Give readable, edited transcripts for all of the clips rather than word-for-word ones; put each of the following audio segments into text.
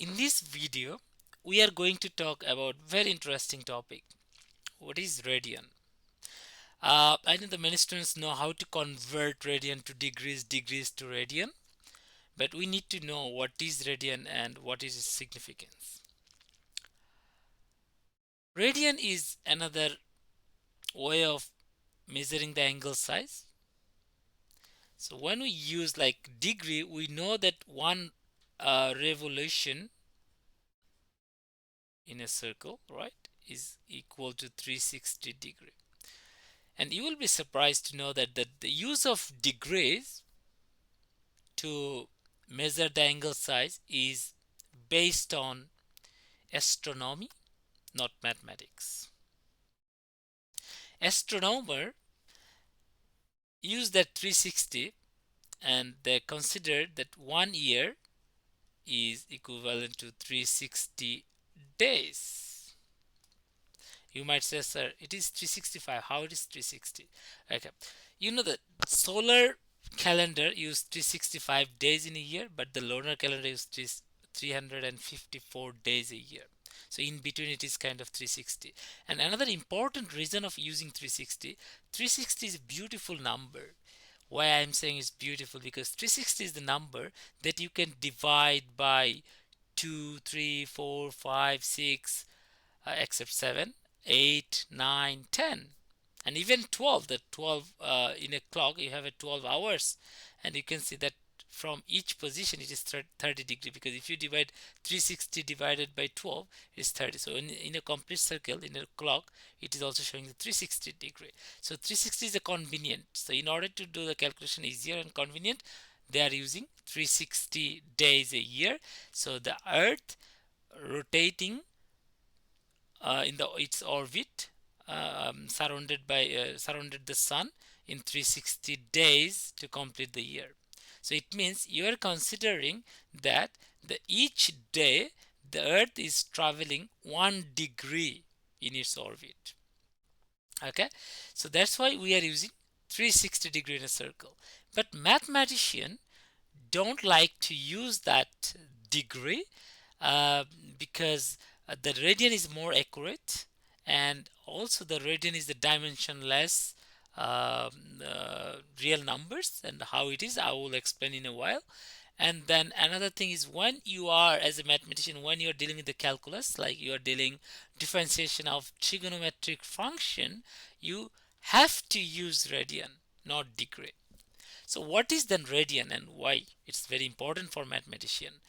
In this video, we are going to talk about very interesting topic. What is radian? I know the many students know how to convert radian to degrees, degrees to radian, but we need to know what is radian and what is its significance. Radian is another way of measuring the angle size. So when we use like degree, we know that one revolution in a circle, right, is equal to 360 degree. And you will be surprised to know that the use of degrees to measure the angle size is based on astronomy, not mathematics. Astronomer use that 360 and they consider that 1 year is equivalent to 360 days. You might say, sir, it is 365. How it is 360? Okay. You know that solar calendar use 365 days in a year, but the lunar calendar use 354 days a year. So in between it is kind of 360. And another important reason of using 360, 360 is a beautiful number. Why I'm saying it's beautiful, because 360 is the number that you can divide by 2, 3, 4, 5, 6, except 7, 8, 9, 10, and even 12. The 12 in a clock, you have a 12 hours, and you can see that from each position it is 30 degree, because if you divide 360 divided by 12, it is 30. So in a complete circle in a clock, it is also showing the 360 degree. So 360 is a convenient. So in order to do the calculation easier and convenient, they are using 360 days a year. So the earth rotating in its orbit, surrounded the sun in 360 days to complete the year. So it means you are considering that each day the earth is traveling 1 degree in its orbit. Okay, so that's why we are using 360 degree in a circle. But mathematician don't like to use that degree, uh, because the radian is more accurate, and also the radian is the dimensionless real numbers, and how it is I will explain in a while. And then another thing is, when you are as a mathematician, when you are dealing with the calculus, like you are dealing differentiation of trigonometric function, you have to use radian, not degree. So what is then radian and why? It's very important for mathematician.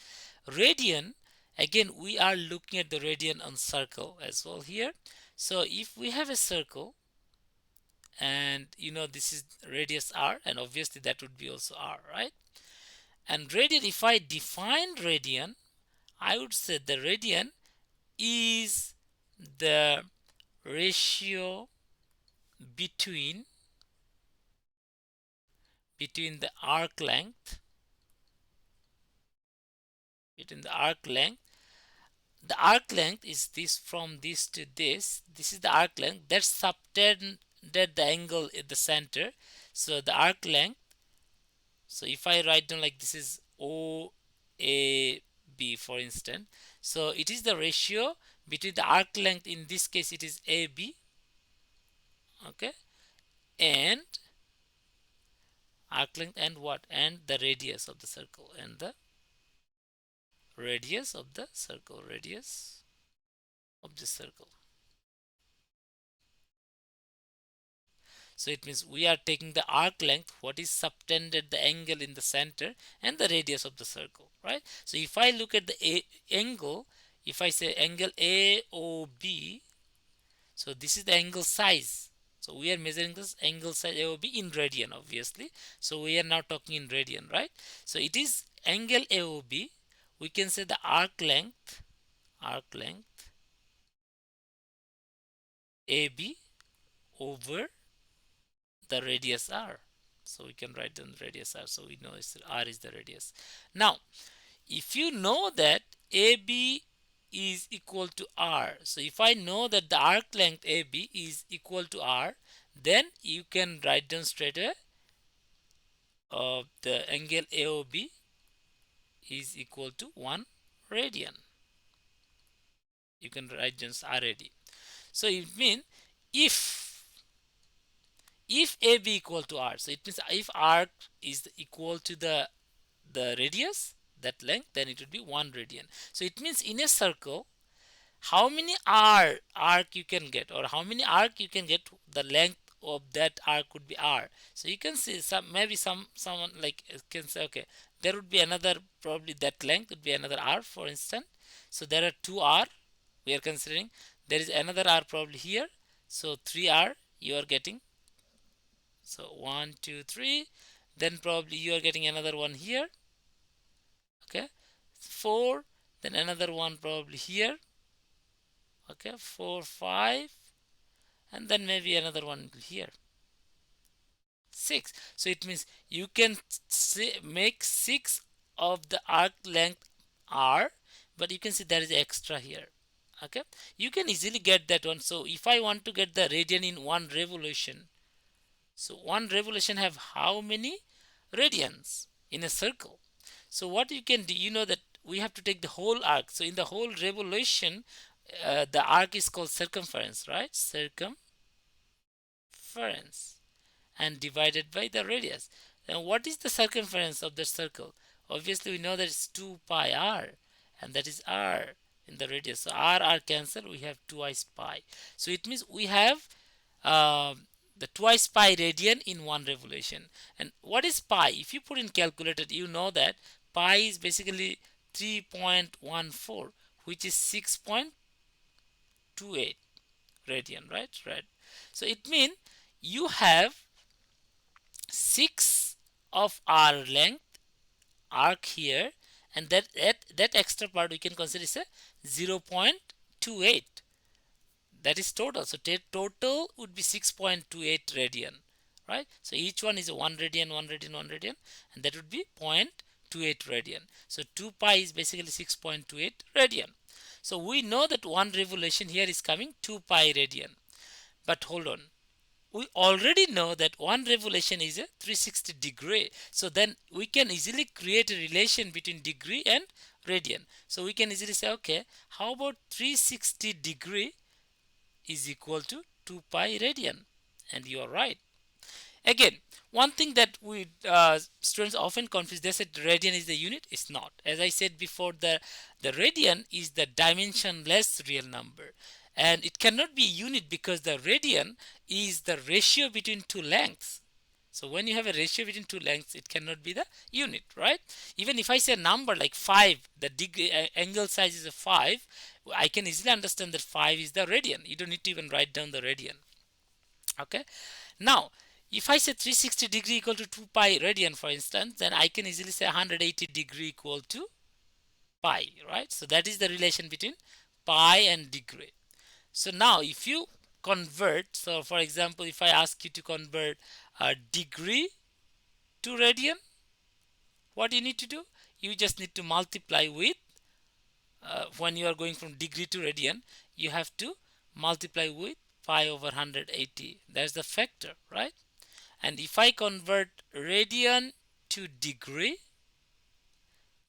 Radian, again, we are looking at the radian on circle as well here. So if we have a circle, and this is radius r, and obviously that would be also r, right? And radian, if I define radian, I would say the radian is the ratio between the arc length, the arc length is this, from this to this is the arc length that subtended the angle at the center. So the arc length, so if I write down like this is OAB for instance, so it is the ratio between the arc length, in this case it is AB, okay, and arc length and what, and the radius of the circle, and the radius of the circle, radius of the circle. So it means we are taking the arc length, what is subtended the angle in the center, and the radius of the circle, right? So if I look at the angle, if I say angle AOB, so this is the angle size. So we are measuring this angle size AOB in radian, obviously. So we are now talking in radian, right? So it is angle AOB. We can say the arc length AB over the radius r. So we can write down the radius r, so we know r is the radius. Now if you know that AB is equal to r, so if I know that the arc length AB is equal to r, then you can write down straight away the angle AOB is equal to 1 radian. You can write just rad. So it means if AB equal to r, so it means if r is equal to the radius, that length, then it would be 1 radian. So it means in a circle, how many arc you can get, or how many arc you can get, the length of that arc could be r. So you can see some, maybe someone like can say, okay, there would be another, probably that length would be another r, for instance. So there are 2 r we are considering. There is another r probably here, so 3 r you are getting. So 1 2 3, then probably you are getting another one here. Okay, 4, then another one probably here. Okay, 4 5, and then maybe another one here, 6. So it means you can make 6 of the arc length r, but you can see there is extra here. Okay, you can easily get that one. So if I want to get the radian in one revolution, so one revolution have how many radians in a circle? So what you can do, you know that we have to take the whole arc. So in the whole revolution, the arc is called circumference, right? Circumference, and divided by the radius. Then what is the circumference of the circle? Obviously we know that it's 2 pi r, and that is r in the radius. So r cancel, we have twice pi. So it means we have the twice pi radian in one revolution. And what is pi? If you put in calculator, you know that pi is basically 3.14, which is 6.28 radian, right? So it means you have 6 of r length arc here, and that extra part we can consider is a 0.28. That is total. So total would be 6.28 radian, right? So each one is a 1 radian, 1 radian, 1 radian, and that would be 0.28 radian. So 2 pi is basically 6.28 radian. So we know that one revolution here is coming 2 pi radian. But hold on, we already know that one revolution is a 360 degree. So then we can easily create a relation between degree and radian. So we can easily say, okay, how about 360 degree is equal to 2 pi radian? And you are right. Again, one thing that we students often confuse, they said radian is the unit. It's not. As I said before, the radian is the dimensionless real number, and it cannot be unit because the radian is the ratio between two lengths. So when you have a ratio between two lengths, it cannot be the unit, right? Even if I say a number like 5, the degree angle size is a 5, I can easily understand that 5 is the radian. You don't need to even write down the radian. Okay, now if I say 360 degree equal to 2 pi radian, for instance, then I can easily say 180 degree equal to pi, right? So that is the relation between pi and degree. So now if you convert, so for example, if I ask you to convert a degree to radian, what you need to do? You just need to multiply with, when you are going from degree to radian, you have to multiply with pi over 180. That's the factor, right? And if I convert radian to degree,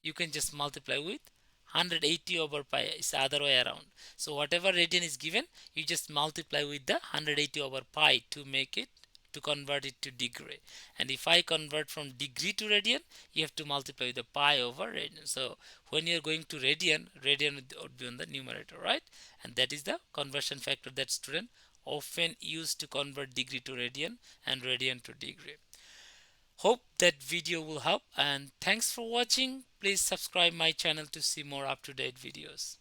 you can just multiply with 180 over pi. It's the other way around. So whatever radian is given, you just multiply with the 180 over pi to make it, to convert it to degree. And if I convert from degree to radian, you have to multiply with the pi over radian. So when you're going to radian, radian would be on the numerator, right? And that is the conversion factor that student often use to convert degree to radian and radian to degree. Hope that video will help, and thanks for watching. Please subscribe my channel to see more up-to-date videos.